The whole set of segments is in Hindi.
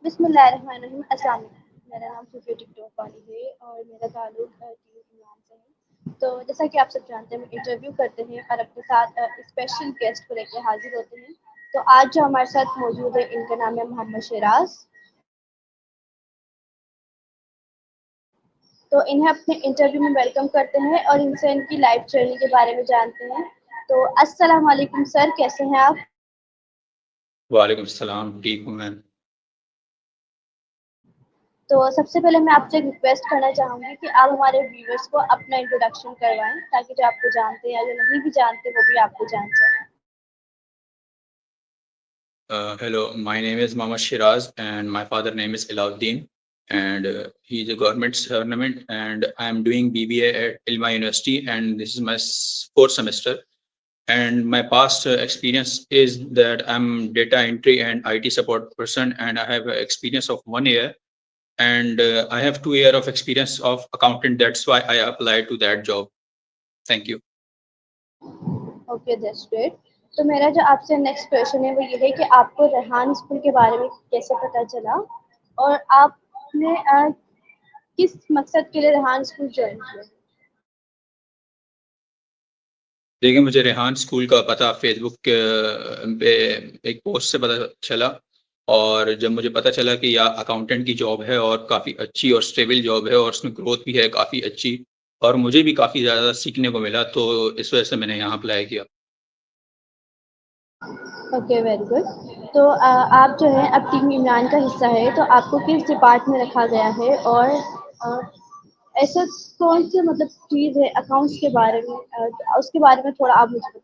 बिस्मिल्लाहिर्रहमानिर्रहीम। अस्सलाम वालेकुम। मेरा नाम सूफिया टिकटॉक वाली है और मेरा ताल्लुक टीम इमरान से है। तो जैसा कि आप सब जानते हैं, हम इंटरव्यू करते हैं और अपने साथ स्पेशल गेस्ट को लेकर हाजिर होते हैं। तो आज जो हमारे साथ मौजूद है, इनका नाम है मोहम्मद शिराज। तो इन्हें अपने इंटरव्यू में वेलकम करते हैं और इनसे इनकी लाइफ जर्नी के बारे में जानते हैं। तो अस्सलाम वालेकुम सर, कैसे हैं आप? वालेकुम सलाम, ठीक हूँ मैं। तो सबसे पहले मैं आपसे एक रिक्वेस्ट करना चाहूँगी कि आप हमारे व्यूअर्स को अपना इंट्रोडक्शन करवाएँ, ताकि जो आपको जानते हैं या जो नहीं भी जानते, वो भी आपको जान जाएँ। Hello, my name is Mohammad Shiraz and my father name is Alauddin, and he's a government servant, and I am doing BBA at Ilma University, and this is my fourth semester. And my past experience is that I'm data entry and IT support person, and I have experience of 1 year, and I have 2 year of experience of accountant. That's why I applied to that job. Thank you. Okay, that's great. तो मेरा जो आपसे नेक्स्ट क्वेश्चन है वो ये है कि आपको रेहान स्कूल के बारे में कैसे पता चला और आपने किस मकसद के लिए रेहान स्कूल जॉइन किया? देखिए, मुझे रेहान स्कूल का पता फ़ेसबुक पे एक पोस्ट से पता चला, और जब मुझे पता चला कि या अकाउंटेंट की जॉब है और काफ़ी अच्छी और स्टेबल जॉब है और उसमें ग्रोथ भी है काफ़ी अच्छी, और मुझे भी काफ़ी ज़्यादा सीखने को मिला, तो इस वजह से मैंने यहाँ अप्लाई किया। Okay, very good. तो आप जो है अब टीम इमरान का हिस्सा है, तो आपको किस डिपार्ट में रखा गया है और अ, ऐसा कौन सी मतलब चीज़ है अकाउंट्स के बारे में, उसके बारे में थोड़ा आप मुझे बताएँ?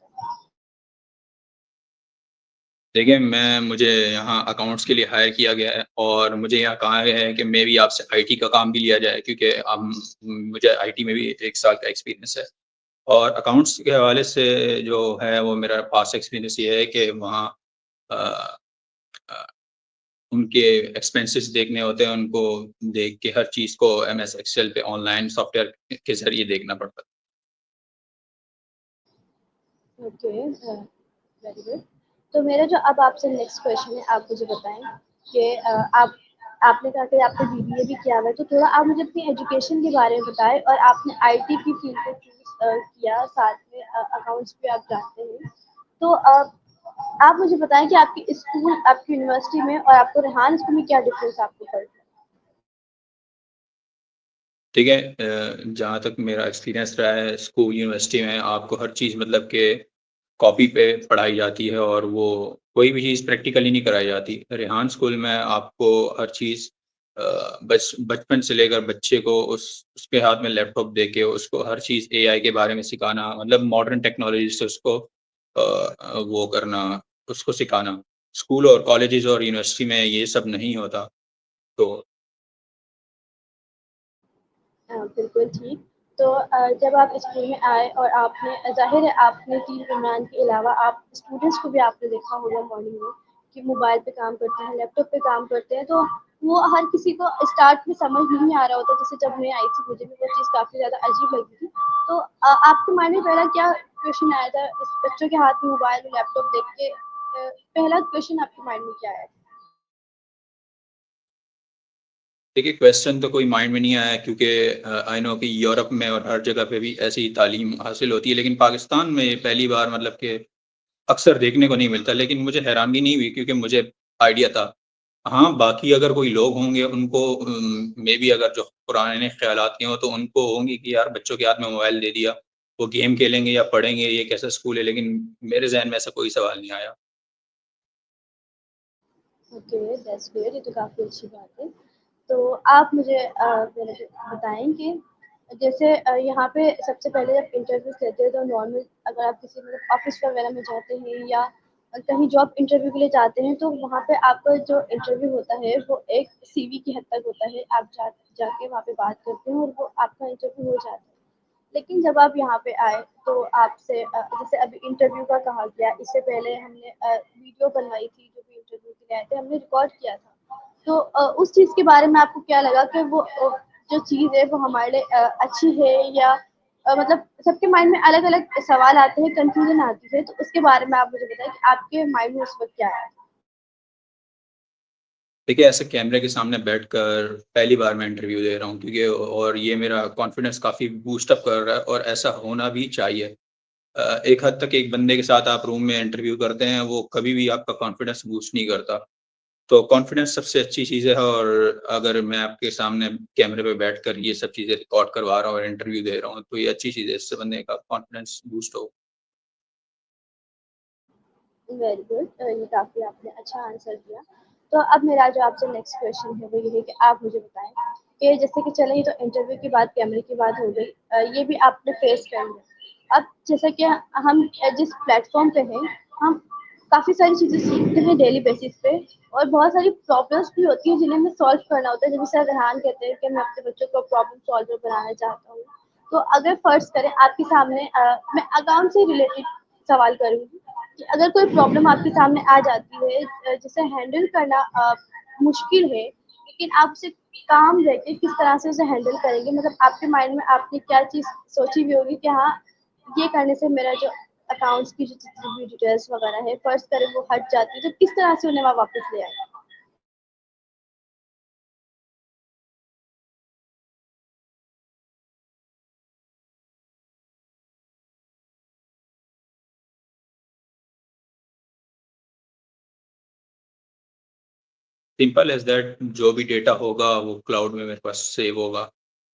देखिए, मुझे यहाँ अकाउंट्स के लिए हायर किया गया है, और मुझे यहाँ कहा गया है कि मे बी आपसे आईटी का काम भी लिया जाए, क्योंकि मुझे आईटी में भी 1 साल का एक्सपीरियंस है। और अकाउंट्स के हवाले से जो है वो मेरा पास्ट एक्सपीरियंस ये है कि वहाँ अ अ, उनके एक्सपेंसेस देखने होते हैं, उनको देख के हर चीज़ को एमएस एक्सेल पे ऑनलाइन सॉफ्टवेयर के ज़रिए देखना पड़ता है। Okay, very good. तो मेरा जो अब आपसे नेक्स्ट क्वेश्चन है, आप मुझे बताएँ कि आपने कहा कि आपने बीबीए भी किया हुआ है, तो थोड़ा आप मुझे अपनी एजुकेशन के बारे में बताएँ और आपने आईटी की फील्ड को चूज़ किया, साथ में अकाउंट्स भी आप जानते हैं। तो आप मुझे बताएँ कि आपके स्कूल, आपकी यूनिवर्सिटी में और आपको रेहान स्कूल में क्या डिफरेंस आपको पड़ा? ठीक है, जहाँ तक मेरा एक्सपीरियंस रहा है स्कूल, यूनिवर्सिटी में आपको हर चीज़ मतलब कि कॉपी पे पढ़ाई जाती है, और वो कोई भी चीज़ प्रैक्टिकली नहीं कराई जाती। रेहान स्कूल में आपको हर चीज़ बचपन से लेकर बच्चे को उसके हाथ में लैपटॉप देके उसको हर चीज़ एआई के बारे में सिखाना, मतलब मॉडर्न टेक्नोलॉजी से उसको वो करना, उसको सिखाना। स्कूल और कॉलेजेस और यूनिवर्सिटी में ये सब नहीं होता। तो बिल्कुल ठीक। तो जब आप स्कूल में आए और आपने ज़ाहिर है आपने टीम इमरान के अलावा आप स्टूडेंट्स को भी आपने देखा होगा मॉर्निंग में कि मोबाइल पे काम करते हैं, लैपटॉप पे काम करते हैं, तो वो हर किसी को स्टार्ट में समझ नहीं आ रहा होता। जैसे जब मैं आई थी, मुझे भी वो चीज़ काफ़ी ज़्यादा अजीब लगी थी। तो आपके माइंड में पहला क्या क्वेश्चन आया था इस बच्चों के हाथ में मोबाइल और लैपटॉप देख के, पहला क्वेश्चन आपके माइंड में क्या आया था? देखिए, क्वेश्चन तो कोई माइंड में नहीं आया, क्योंकि आई नो कि यूरोप में और हर जगह पे भी ऐसी ही तालीम हासिल होती है, लेकिन पाकिस्तान में ये पहली बार मतलब कि अक्सर देखने को नहीं मिलता। लेकिन मुझे हैरानगी नहीं हुई, क्योंकि मुझे आइडिया था। हाँ, बाकी अगर कोई लोग होंगे उनको मेबी अगर जो पुराने ख़्यालात के हों तो उनको होंगी कि यार बच्चों के हाथ में मोबाइल दे दिया, वो गेम खेलेंगे या पढ़ेंगे, ये कैसा स्कूल है? लेकिन मेरे ज़हन में ऐसा कोई सवाल नहीं आया। ओके, दैट्स ग्रेट, ये तो काफ़ी अच्छी बात है। तो आप मुझे मेरे को बताएँ कि जैसे यहाँ पे सबसे पहले जब इंटरव्यूज़ लेते हैं, तो नॉर्मल अगर आप किसी मतलब ऑफ़िस वगैरह में जाते हैं या कहीं जॉब इंटरव्यू के लिए जाते हैं, तो वहाँ पे आपका जो इंटरव्यू होता है वो एक सीवी की हद तक होता है। आप जाके वहाँ पे बात करते हैं और वो आपका इंटरव्यू हो जाता है। लेकिन जब आप यहाँ पे आए, तो आपसे जैसे अभी इंटरव्यू का कहा गया, इससे पहले हमने वीडियो बनवाई थी, जो भी इंटरव्यू के लिए आए थे, हमने रिकॉर्ड किया था। तो उस चीज़ के बारे में आपको क्या लगा कि वो जो चीज़ है वो हमारे लिए अच्छी है या मतलब सबके माइंड में अलग-अलग सवाल आते हैं, कन्फ्यूज़न आती है, तो उसके बारे में आप मुझे बताएँ कि आपके माइंड में उस वक़्त क्या आया? देखिए, ऐसे कैमरे के सामने बैठकर पहली बार मैं इंटरव्यू दे रहा हूँ क्योंकि और ये मेरा कॉन्फिडेंस काफ़ी बूस्ट अप कर रहा है और ऐसा होना भी चाहिए। एक हद तक एक बंदे के साथ आप रूम में इंटरव्यू करते हैं, वो कभी भी आपका कॉन्फिडेंस बूस्ट नहीं करता। तो कॉन्फिडेंस सबसे अच्छी चीज़ है और अगर मैं आपके सामने कैमरे पे बैठकर ये सब चीज़ें रिकॉर्ड करवा रहा हूँ और इंटरव्यू दे रहा हूँ, तो ये अच्छी चीज़ है, इससे बंदे का कॉन्फिडेंस बूस्ट हो। Very good. ये काफ़ी आपने अच्छा आंसर दिया। तो अब मेरा जो आपसे नेक्स्ट क्वेश्चन है वो ये है कि आप मुझे बताएँ कि जैसे कि चलें ये तो इंटरव्यू की बात, कैमरे की बात हो गई। ये भी आपने फेस कर लिया। अब जैसा कि हम जिस प्लेटफ़ॉर्म पे हैं, हम काफ़ी सारी चीज़ें सीखते हैं डेली बेसिस पे और बहुत सारी प्रॉब्लम्स भी होती हैं जिन्हें हमें सॉल्व करना होता है। जैसे रेहान कहते हैं कि मैं अपने बच्चों को प्रॉब्लम सॉल्वर बनाना चाहता हूँ। तो अगर फ़र्ज़ करें आपके सामने मैं अकाउंट से रिलेटेड सवाल करूँगी कि अगर कोई प्रॉब्लम आपके सामने आ जाती है जिसे हैंडल करना मुश्किल है, लेकिन आप उसे काम रह के किस तरह से उसे हैंडल करेंगे? मतलब आपके माइंड में आपने क्या चीज़ सोची हुई होगी कि हाँ, ये करने से मेरा जो अकाउंट्स की जो जितनी भी डिटेल्स वगैरह है, फ़र्ज़ करें वो हट जाती है, तो किस तरह से उन्हें वापस ले आएँ? सिंपल एज़ दैट जो भी डेटा होगा वो क्लाउड में मेरे पास सेव होगा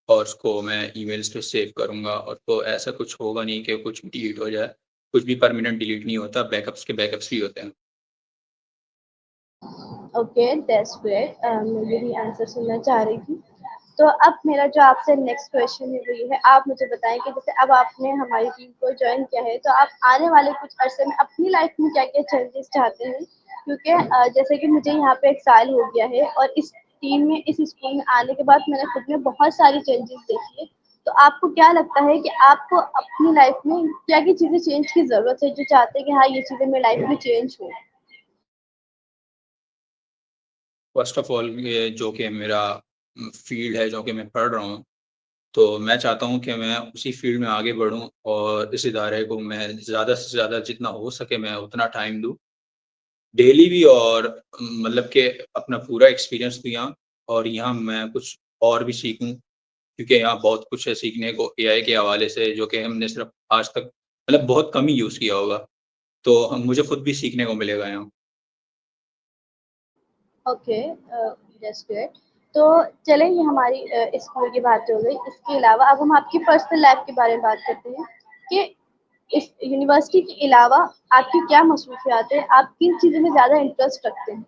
और उसको मैं ईमेल्स पे सेव करूँगा और तो ऐसा कुछ होगा नहीं कि कुछ डिलीट हो जाए। कुछ भी परमानेंट डिलीट नहीं होता, बैकअप्स के बैकअप्स ही होते हैं। Okay, that's great. मैं यही आंसर सुनना चाह रही थी। तो अब मेरा जो आपसे नेक्स्ट क्वेश्चन है वो ये है, आप मुझे बताएँ कि जैसे अब आपने हमारी टीम को जॉइन किया है, तो आप आने वाले कुछ अरसे में अपनी लाइफ़ में क्या-क्या चेंजेस चाहते हैं? क्योंकि जैसे कि मुझे यहाँ पे 1 साल हो गया है और इस टीम में, इस स्कूल में आने के बाद मैंने खुद में बहुत सारी चेंजेस देखी है। तो आपको क्या लगता है कि आपको अपनी लाइफ़ में क्या-क्या चीज़ें चेंज की ज़रूरत है, जो चाहते हैं कि हाँ, ये चीज़ें मेरी लाइफ़ में चेंज हो? फर्स्ट ऑफ ऑल ये जो कि मेरा फ़ील्ड है, जो कि मैं पढ़ रहा हूँ, तो मैं चाहता हूँ कि मैं उसी फ़ील्ड में आगे बढ़ूँ और इस इदारे को मैं ज़्यादा से ज़्यादा जितना हो सके मैं उतना टाइम दूँ। डेली भी और मतलब कि अपना पूरा एक्सपीरियंस दूँ यहाँ और यहाँ मैं कुछ और भी सीखूँ क्योंकि यहाँ बहुत कुछ है सीखने को एआई के हवाले से जो कि हमने सिर्फ़ आज तक मतलब बहुत कम ही यूज़ किया होगा। तो हम मुझे खुद भी सीखने को मिलेगा यहाँ। Okay, that's great. तो चलें ये हमारी स्कूल की बात हो गई। इसके अलावा अब हम आपकी पर्सनल लाइफ़ के बारे में बात करते हैं कि इस यूनिवर्सिटी के अलावा आपकी क्या मसरूफ़ियात हैं? आप किन चीज़ों में ज़्यादा इंटरेस्ट रखते हैं?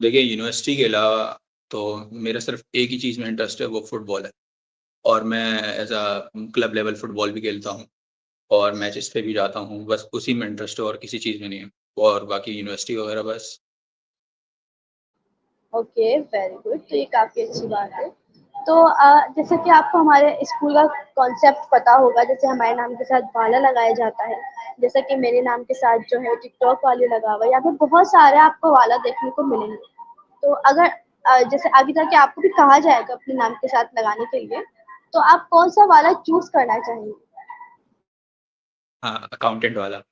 देखिए यूनिवर्सिटी के अलावा तो मेरा सिर्फ़ एक ही चीज़ में इंटरेस्ट है वो फुटबॉल है और मैं एज़ क्लब लेवल फुटबॉल भी खेलता हूँ और मैचेस पे भी जाता हूँ। बस उसी में इंटरेस्ट है और किसी चीज़ में नहीं है। और बाकी यूनिवर्सिटी वगैरह बस। Okay, very good. तो ये काफ़ी अच्छी बात है। तो जैसे कि आपको हमारे स्कूल का कॉन्सेप्ट पता होगा, जैसे हमारे नाम के साथ भाला लगाया जाता है, जैसा कि मेरे नाम के साथ जो है टिकटॉक वाले लगा हुआ है, यहाँ पे बहुत सारे आपको वाला देखने को मिलेंगे। तो अगर जैसे आगे जाके आपको भी कहा जाएगा अपने नाम के साथ लगाने के लिए, तो आप कौन-सा वाला चूज़ करना चाहेंगे? हाँ, अकाउंटेंट वाला।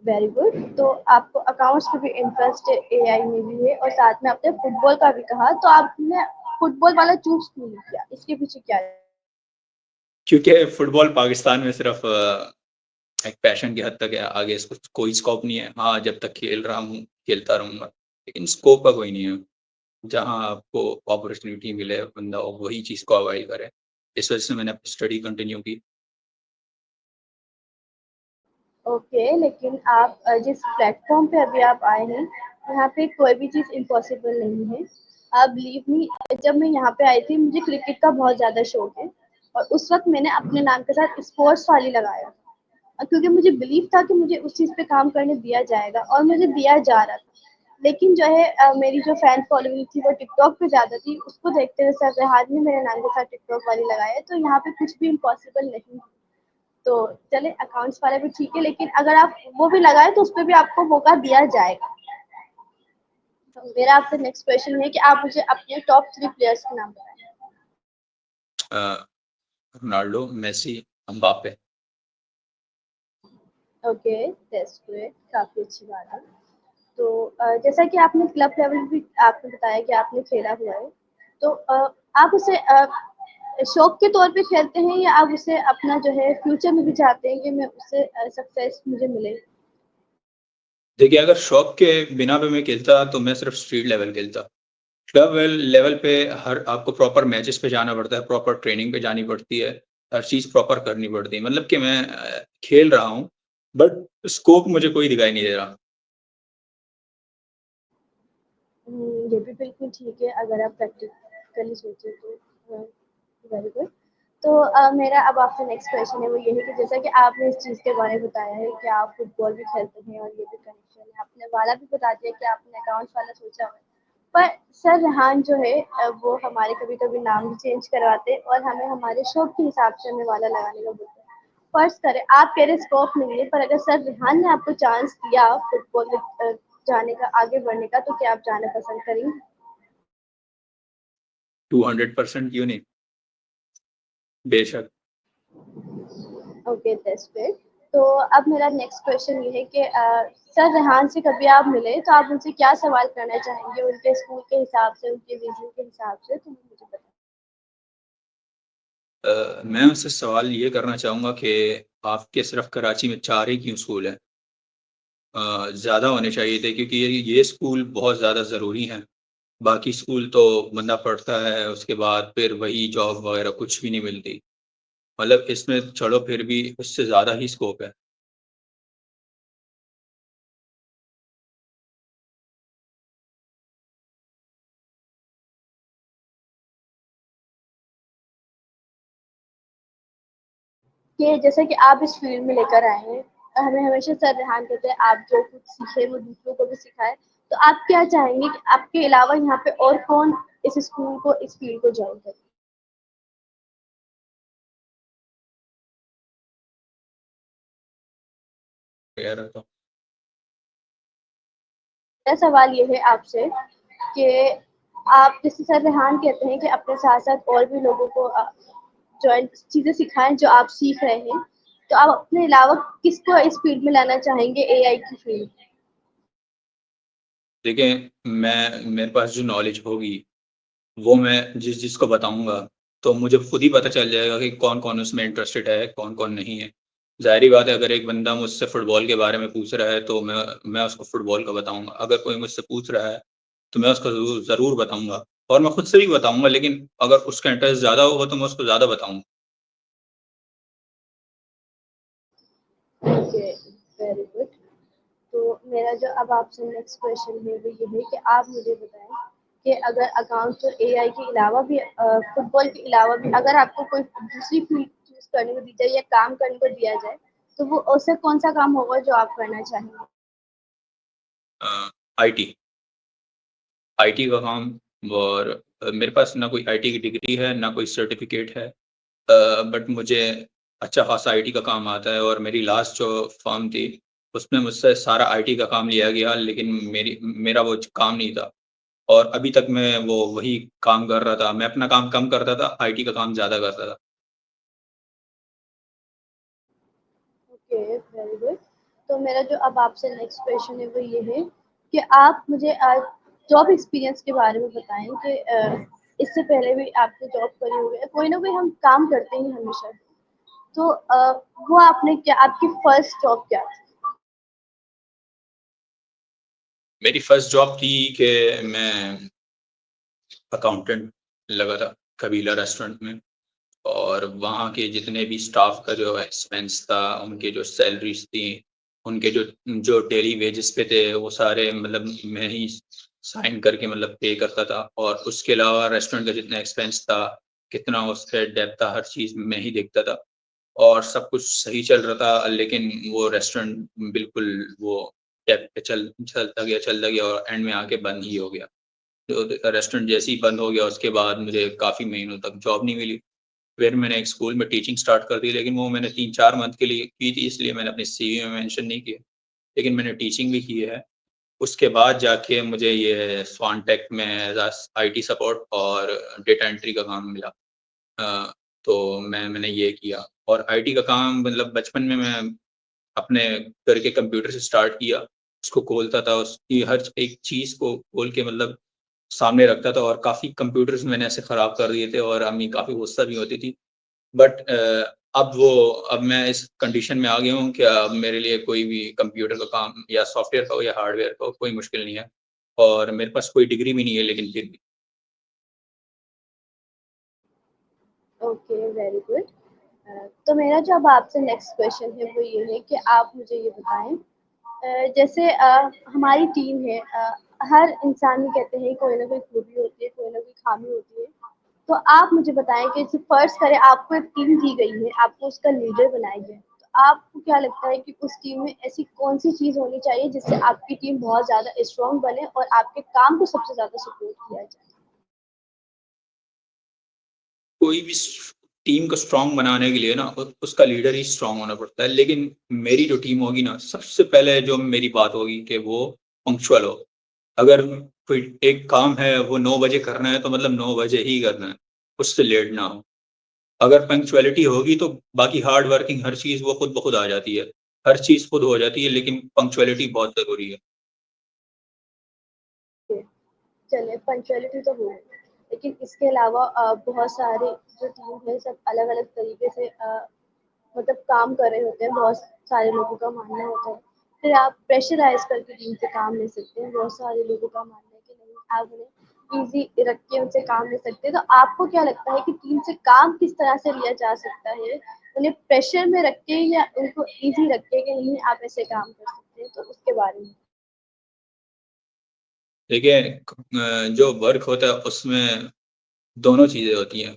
Very good. तो आपको अकाउंट्स में भी इंटरेस्ट है, एआई में भी है और साथ में आपने फुटबॉल का भी कहा, तो आपने फुटबॉल वाला चूज़ क्यों नहीं किया? इसके पीछे क्या है? क्योंकि फुटबॉल पाकिस्तान में सिर्फ़ एक पैशन की हद तक है, आगे इसको कोई स्कोप नहीं है। हाँ, जब तक खेल रहा हूँ, खेलता रहूँगा, लेकिन स्कोप का कोई नहीं है। जहाँ आपको अपॉर्च्युनिटी मिले, बंदा वही चीज़ को अवॉइड करे। इस वजह से मैंने अपनी स्टडी कंटिन्यू की। ओके, लेकिन आप जिस प्लेटफ़ॉर्म पे अभी आप आए हैं, यहाँ पे कोई भी चीज़ इम्पॉसिबल नहीं है। बिलीव मी, जब मैं यहाँ पे आई थी मुझे क्रिकेट का बहुत ज़्यादा शौक है और उस वक़्त मैंने अपने नाम के साथ स्पोर्ट्स वाली लगाया था। क्योंकि मुझे बिलीव था कि मुझे उस चीज़ पे काम करने दिया जाएगा और मुझे दिया जा रहा था। लेकिन जो है मेरी जो फैन फॉलोइंग थी वो टिकटॉक पे ज़्यादा थी, उसको देखते हुए सर रिहान ने मेरे नाम के साथ टिकटॉक वाली लगाया है, तो यहाँ पे कुछ भी इम्पॉसिबल नहीं है। तो चलिए अकाउंट्स वाला भी ठीक है, लेकिन अगर आप वो भी लगाएँ तो उसपे भी आपको मौका दिया जाएगा। तो मेरा आपसे नेक्स्ट क्वेश्चन है कि आप मुझे अपने टॉप 3 प्लेयर्स के नाम बताएँ। Uh, Ronaldo, Messi, Mbappe. Okay, that's great, काफ़ी अच्छी बात है। तो जैसा कि आपने क्लब लेवल भी आपने बताया कि आपने खेला हुआ है, तो आप उसे शौक के तौर पे खेलते हैं या आप उसे अपना जो है फ्यूचर में भी चाहते हैं कि मैं उससे सक्सेस मुझे मिले? देखिए, अगर शौक के बिना पे मैं खेलता तो मैं सिर्फ़ स्ट्रीट लेवल खेलता। क्लब लेवल पे हर आपको प्रॉपर मैचेस पे जाना पड़ता है, प्रॉपर ट्रेनिंग पे जानी पड़ती है, हर चीज़ प्रॉपर करनी पड़ती है। मतलब कि मैं खेल रहा हूँ, बट स्कोप मुझे कोई दिखाई नहीं दे रहा। ये भी बिल्कुल ठीक है अगर आप प्रैक्टिकली सोचें तो वेरी गुड। तो मेरा अब आपसे नेक्स्ट क्वेश्चन है वो ये है कि जैसा कि आपने इस चीज़ के बारे में बताया है कि आप फुटबॉल भी खेलते हैं और ये भी कनेक्शन है। आपने वाला भी बता दिया कि आपने अकाउंट्स वाला सोचा हुआ है। पर सर रेहान जो है वो हमारे कभी-कभी नाम भी चेंज करवाते हैं और हमें हमारे शौक के हिसाब से हमें वाला लगाने का बोलते हैं। फर्ज़ करें आप कह रहे स्कोप नहीं है पर अगर सर रेहान ने आपको चांस दिया फुटबॉल में जाने का, आगे बढ़ने का, तो क्या आप जाना पसंद करेंगी? 200% क्यों नहीं? बेशक। Okay that's great. तो अब मेरा नेक्स्ट क्वेश्चन ये है कि सर रेहान से कभी आप मिले तो आप उनसे क्या सवाल करना चाहेंगे उनके स्कूल के हिसाब से, उनके विज़न के हिसाब से? तो मुझे बताइए। मैं उनसे सवाल ये करना चाहूँगा कि आपके सिर्फ़ कराची में 4 ही क्यों स्कूल हैं? ज़्यादा होने चाहिए थे क्योंकि ये स्कूल बहुत ज़्यादा ज़रूरी हैं। बाकी स्कूल तो बंदा पढ़ता है, उसके बाद फिर वही जॉब वग़ैरह कुछ भी नहीं मिलती। मतलब इसमें चलो फिर भी उससे ज़्यादा ही स्कोप है। कि जैसे कि आप इस फ़ील्ड में लेकर आए हैं, हमें हमेशा सर रेहान कहते हैं आप जो कुछ सीखे वो दूसरों को भी सिखाएँ। तो आप क्या चाहेंगे कि आपके अलावा यहाँ पे और कौन इस स्कूल को, इस फ़ील्ड को जॉइन करे? वगैरह तो मेरा सवाल ये है आपसे कि आप जैसे सर रेहान कहते हैं कि अपने साथ-साथ और भी लोगों को जॉइन चीज़ें सिखाएँ जो आप सीख रहे हैं। तो आप अपने अलावा किसको इस फ़ील्ड में लाना चाहेंगे एआई की फ़ील्ड में? देखिए, मैं मेरे पास जो नॉलेज होगी, वो मैं जिस-जिसको बताऊँगा, तो मुझे खुद ही पता चल जाएगा कि कौन-कौन उसमें इंटरेस्टेड है, कौन-कौन नहीं है। ज़ाहिर-सी बात है अगर एक बंदा मुझसे फुटबॉल के बारे में पूछ रहा है, तो मैं उसको फुटबॉल का बताऊँगा। अगर कोई मुझसे पूछ रहा है, तो मैं उसको ज़रूर ज़रूर बताऊँगा और मैं खुद से भी बताऊँगा, लेकिन अगर उसका इंटरेस्ट ज़्यादा होगा, तो मैं उसको ज़्यादा बताऊँगा। Okay, very good. तो मेरा जो अब आपसे नेक्स्ट क्वेश्चन है वो ये है कि आप मुझे बताएँ कि अगर अकाउंट्स और एआई के अलावा भी फुटबॉल के अलावा भी अगर आपको कोई दूसरी फ़ील्ड चूज़ करने को दी जाए या काम करने को दिया जाए, तो वो ऐसा कौन-सा काम होगा जो आप करना चाहेंगे? आईटी। आईटी का काम और मेरे पास ना कोई आईटी की डिग्री है, ना कोई सर्टिफ़िकेट है। बट मुझे अच्छा खासा आईटी का काम आता है और मेरी लास्ट जो फ़र्म थी, उसमें मुझसे सारा आईटी का काम लिया गया, लेकिन मेरा वो काम नहीं था और अभी तक मैं वो वही काम कर रहा था। मैं अपना काम कम करता था, आईटी का काम ज़्यादा करता था। Okay, very good. तो मेरा जो अब आपसे नेक्स्ट क्वेश्चन है वो ये है कि आप मुझे जॉब एक्सपीरियंस के बारे में बताएँ कि इससे पहले भी आपने जॉब करी हुई है, कोई ना कोई हम काम करते ही हमेशा। तो वो आपने क्या आपकी फर्स्ट जॉब क्या थी? मेरी फर्स्ट जॉब थी कि मैं अकाउंटेंट लगा था, कबीला रेस्टोरेंट में। और वहाँ के जितने भी स्टाफ का जो एक्सपेंस था, उनकी जो सैलरीज़ थी, उनके जो जो डेली वेजेस पे थे, वो सारे मतलब मैं ही साइन करके मतलब पे करता था और उसके अलावा रेस्टोरेंट का जितना एक्सपेंस था, कितना उस पे डेब्ट था, हर चीज़ मैं ही देखता था और सब कुछ सही चल रहा था, लेकिन वो रेस्टोरेंट बिल्कुल वो डेब्ट पे चलता गया और एंड में आके बंद ही हो गया। तो रेस्टोरेंट जैसे ही बंद हो गया, उसके बाद मुझे काफ़ी महीनों तक जॉब नहीं मिली। फिर मैंने एक स्कूल में टीचिंग स्टार्ट कर दी, लेकिन वो मैंने 3-4 मंथ के लिए की थी, इसलिए मैंने अपने सीवी में मेंशन नहीं किया। लेकिन मैंने टीचिंग भी की है। उसके बाद जाके मुझे ये स्वानटेक में एज़ आईटी सपोर्ट और डेटा एंट्री का काम मिला। अ, तो मैंने ये किया और आईटी का काम मतलब बचपन में मैं अपने घर के कंप्यूटर से स्टार्ट किया उसको खोलता था, उसकी हर एक चीज़ को खोल के मतलब सामने रखता था और काफ़ी कंप्यूटर्स मैंने ऐसे खराब कर दिए थे और अम्मी काफ़ी गुस्सा भी होती थी। बट अब मैं इस कंडीशन में आ गया हूँ कि अब मेरे लिए कोई भी कंप्यूटर का काम या सॉफ्टवेयर का हो या हार्डवेयर का हो, कोई मुश्किल नहीं है और मेरे पास कोई डिग्री भी नहीं है लेकिन फिर भी। Okay, very good. तो मेरा जो अब आपसे नेक्स्ट क्वेश्चन है वो ये है कि आप मुझे ये बताएँ जैसे हमारी टीम है हर इंसान में कहते हैं कोई ना कोई खूबी होती है, कोई ना कोई खामी होती है। तो आप मुझे बताएँ कि जैसे फ़र्ज़ करें आपको एक टीम दी गई है, आपको उसका लीडर बनाया गया है। तो आपको क्या लगता है कि उस टीम में ऐसी कौन-सी चीज़ होनी चाहिए जिससे आपकी टीम बहुत ज़्यादा स्ट्रॉन्ग बने और आपके काम को सबसे ज़्यादा सपोर्ट किया जाए? कोई भी स टीम को स्ट्रॉन्ग बनाने के लिए ना उसका लीडर ही स्ट्रॉन्ग होना पड़ता है। लेकिन मेरी जो टीम होगी ना, सबसे पहले जो मेरी बात होगी कि वो पंक्चुअल हो। अगर कोई एक काम है, वो 9 बजे करना है, तो मतलब 9 बजे ही करना है, उससे लेट ना हो। अगर पंक्चुअलिटी होगी, तो बाकी हार्ड वर्किंग हर चीज़ वो खुद ब खुद आ जाती है। हर चीज़ खुद हो जाती है, लेकिन पंक्चुअलिटी बहुत ज़रूरी है। ओके, चलिए पंक्चुअलिटी तो हो गई। लेकिन इसके अलावा बहुत सारे जो टीम है सब अलग-अलग तरीके से मतलब काम कर रहे होते हैं, बहुत सारे लोगों का मानना होता है। फिर आप प्रेशराइज़ करके टीम से काम ले सकते हैं, बहुत सारे लोगों का मानना है कि नहीं आप उन्हें ईज़ी रख के उनसे काम ले सकते हैं। तो आपको क्या लगता है कि टीम से काम किस तरह से लिया जा सकता है? उन्हें प्रेशर में रख के या उनको ईज़ी रख के कि नहीं आप ऐसे काम कर सकते हैं? तो उसके बारे में। देखिए जो वर्क होता है, उसमें दोनों चीज़ें होती हैं।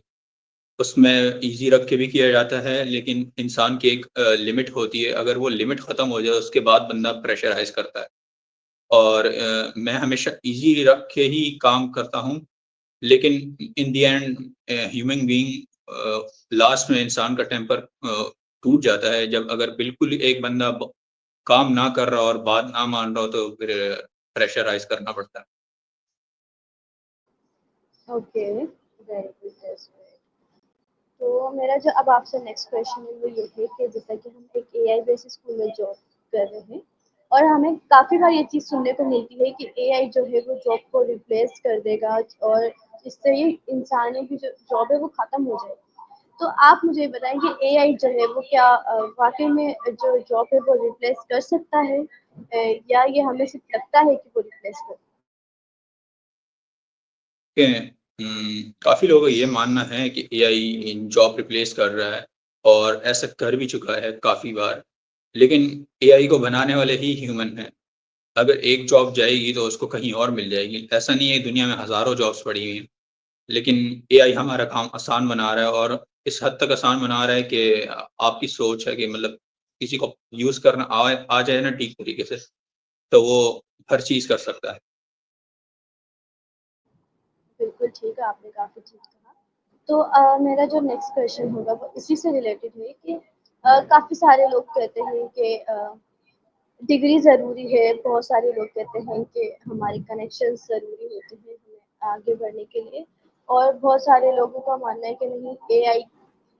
उसमें ईज़ी रख के भी किया जाता है, लेकिन इंसान की एक लिमिट होती है, अगर वो लिमिट ख़त्म हो जाए, उसके बाद बंदा प्रेशराइज़ करता है। और मैं हमेशा ईज़ी रख के ही काम करता हूँ, लेकिन in the end human being last में इंसान का टेम्पर टूट जाता है, जब अगर बिल्कुल एक बंदा काम ना कर रहा और बात ना मान रहा हो, तो फिर प्रेशराइज़ करना पड़ता है। Okay, very good, that's great. तो मेरा जो अब आपसे नेक्स्ट क्वेश्चन है वो ये है कि जैसा कि हम एक एआई बेसिस स्कूल में जॉब कर रहे हैं और हमें काफ़ी बार ये चीज़ सुनने को मिलती है कि एआई जो है वो जॉब को रिप्लेस कर देगा और इससे ये इंसानों की जो जॉब है वो ख़त्म हो जाएगी। तो आप मुझे बताएँ कि एआई जो है वो क्या वाक़ई में जो जॉब है वो रिप्लेस कर सकता है या ये हमें सिर्फ़ लगता है कि वो रिप्लेस कर के काफ़ी लोगों का ये मानना है कि एआई जॉब रिप्लेस कर रहा है और ऐसा कर भी चुका है काफ़ी बार। लेकिन एआई को बनाने वाले ही ह्यूमन हैं। अगर एक जॉब जाएगी तो उसको कहीं और मिल जाएगी। ऐसा नहीं है दुनिया में हज़ारों जॉब्स पड़ी हुई हैं। लेकिन एआई हमारा काम आसान बना रहा है और इस हद तक आसान बना रहा है कि आपकी सोच है कि मतलब किसी को यूज़ करना आ जाए ना ठीक तरीके से, तो वो हर चीज़ कर सकता है। बिल्कुल ठीक है, आपने काफ़ी ठीक कहा। तो मेरा जो नेक्स्ट क्वेश्चन होगा वो इसी से रिलेटेड है कि काफ़ी सारे लोग कहते हैं कि डिग्री ज़रूरी है, बहुत सारे लोग कहते हैं कि हमारे कनेक्शंस ज़रूरी होते हैं हमें आगे बढ़ने के लिए और बहुत सारे लोगों का मानना है कि नहीं एआई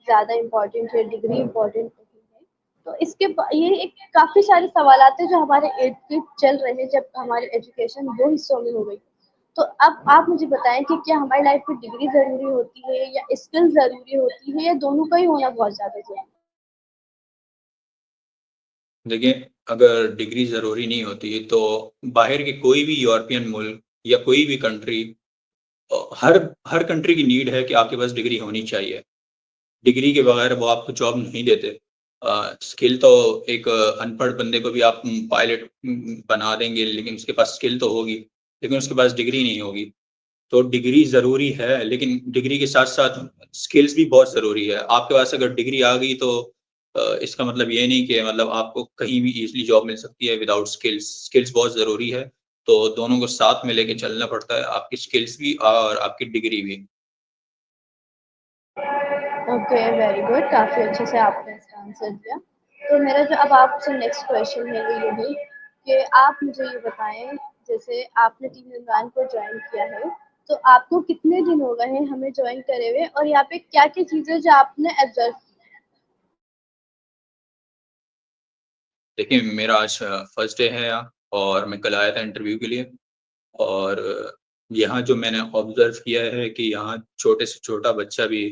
ज़्यादा इम्पोर्टेंट है, डिग्री इम्पोर्टेंट नहीं है। तो इसके ये एक काफ़ी सारे सवालात हैं जो हमारे इर्द-गिर्द चल रहे हैं जब हमारी एजुकेशन 2 हिस्सों में हो गई। तो अब आप मुझे बताएँ कि क्या हमारी लाइफ में डिग्री ज़रूरी होती है या स्किल ज़रूरी होती है या दोनों का ही होना बहुत ज़्यादा ज़रूरी है? देखिए, अगर डिग्री ज़रूरी नहीं होती, तो बाहर के कोई भी यूरोपियन मुल्क या कोई भी कंट्री हर हर कंट्री की नीड है कि आपके पास डिग्री होनी चाहिए। डिग्री के बगैर वो आपको जॉब नहीं देते। स्किल तो एक अनपढ़ बंदे को भी आप पायलट बना देंगे, लेकिन उसके पास स्किल तो होगी, लेकिन उसके पास डिग्री नहीं होगी। तो डिग्री ज़रूरी है, लेकिन डिग्री के साथ-साथ स्किल्स भी बहुत ज़रूरी है। आपके पास अगर डिग्री आ गई तो इसका मतलब ये नहीं कि मतलब आपको कहीं भी ईज़िली जॉब मिल सकती है विदाउट स्किल्स। स्किल्स बहुत ज़रूरी है, तो दोनों को साथ में लेके चलना पड़ता है, आपकी स्किल्स भी और आपकी डिग्री भी। ओके, वेरी गुड, काफ़ी अच्छे से आपने इसका आंसर दिया। तो मेरा जो अब आपसे नेक्स्ट क्वेश्चन है वो ये है कि आप मुझे ये बताएँ जैसे आपने टीम इमरान को जॉइन किया है, तो आपको कितने दिन हो गए हैं हमें जॉइन करे हुए और यहाँ पे क्या-क्या चीज़ें जो आपने ऑब्ज़र्व देखिए, मेरा आज फर्स्ट डे है यहाँ और मैं कल आया था इंटरव्यू के लिए। और यहाँ जो मैंने ऑब्ज़र्व किया है कि यहाँ छोटे से छोटा बच्चा भी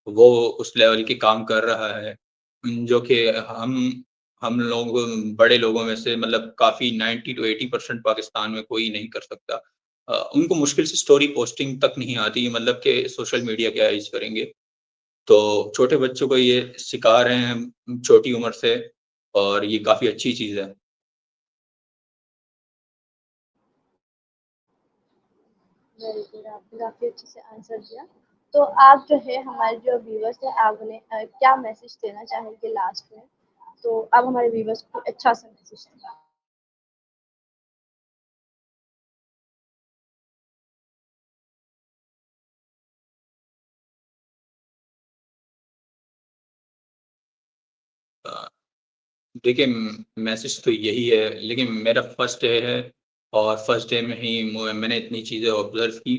वो उस लेवल के काम कर रहा है, जो कि हम लोग बड़े लोगों में से मतलब काफ़ी 90 टू 80% पाकिस्तान में कोई नहीं कर सकता। उनको मुश्किल से स्टोरी पोस्टिंग तक नहीं आती मतलब कि सोशल मीडिया क्या यूज़ करेंगे। तो छोटे बच्चों को ये सिखा रहे हैं छोटी उम्र से और ये काफ़ी अच्छी चीज़ है। वेरी गुड, आपने काफ़ी अच्छे से आंसर दिया। तो आप जो है हमारे जो व्यूअर्स हैं आप उन्हें क्या मैसेज देना चाहेंगे लास्ट में? तो आप हमारे व्यूअर्स को अच्छा-सा मैसेज दें। अ देखिए मैसेज तो यही है, लेकिन मेरा फर्स्ट डे है और फर्स्ट डे में ही मैंने इतनी चीज़ें ऑब्ज़र्व की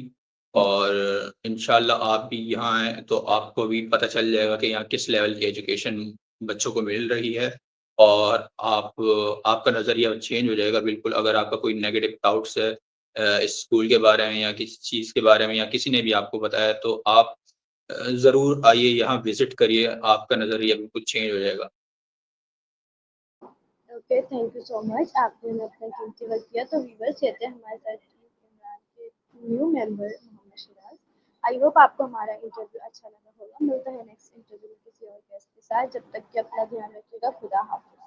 और इंशाल्लाह आप भी यहाँ आएँ तो आपको भी पता चल जाएगा कि यहाँ किस लेवल की एजुकेशन बच्चों को मिल रही है और आपका नज़रिया चेंज हो जाएगा बिल्कुल अगर आपका कोई नेगेटिव डाउट्स है इस स्कूल के बारे में या किसी चीज़ के बारे में या किसी ने भी आपको बताया तो आप ज़रूर आइए यहाँ विज़िट करिए, आपका नज़रिया बिल्कुल चेंज हो जाएगा। Okay, thank you so much. आपने हमें अपना कीमती वक़्त दिया। तो व्यूअर्स ये थे हमारे साथ इमरान के new member Mohammad Shiraz. I hope आपको हमारा इंटरव्यू अच्छा लगा होगा। मिलते हैं नेक्स्ट इंटरव्यू में किसी और गेस्ट के साथ। जब तक कि अपना ध्यान रखिएगा। खुदा हाफ़िज़।